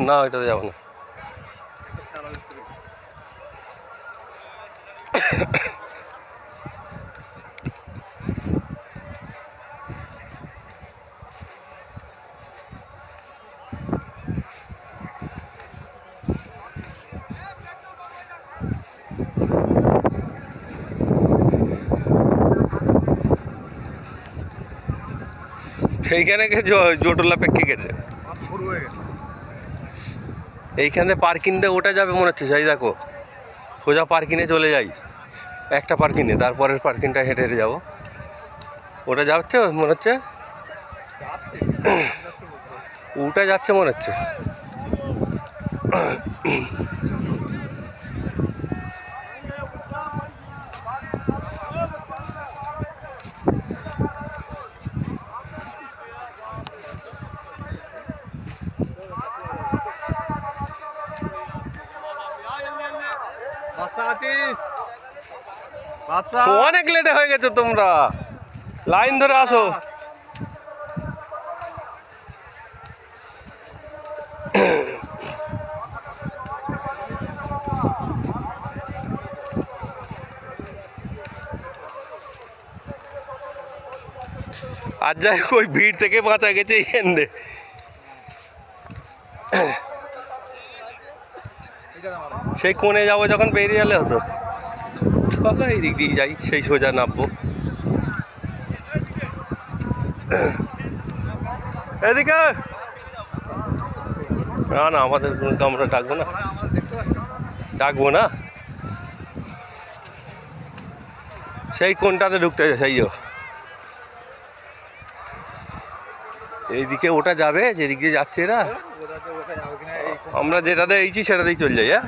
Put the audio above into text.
না ওইটাতে যাবো না। সেইখানে জটোলা পেকে গেছে। এইখানে পার্কিংটা ওটা যাবে মনে হচ্ছে, যাই দেখো সোজা পার্কিংয়ে চলে যাই, একটা পার্কিংয়ে, তারপরের পার্কিংটা হেঁটে হেঁটে যাবো। ওটা যাচ্ছে মনে হচ্ছে, ওটা যাচ্ছে মনে হচ্ছে। অনেক লেটে হয়ে গেছে, তোমরা লাইন ধরে আসো। আর যাই ওই ভিড় থেকে বাঁচা গেছে এইখানে। সেই কোণে যাবো যখন বেরিয়ে গেলে হতো, এই দিক দিয়ে যাই, সেই সোজা নামবো। এদিকে না না, আমাদের আমরা ডাকবো না, ডাকবো না। সেই কোনটাতে ঢুকতে সেই এইদিকে ওটা যাবে, যেদিক দিয়ে যাচ্ছে এরা, আমরা যেটাতে এইছি সেটাতেই চলে যাই। হ্যাঁ।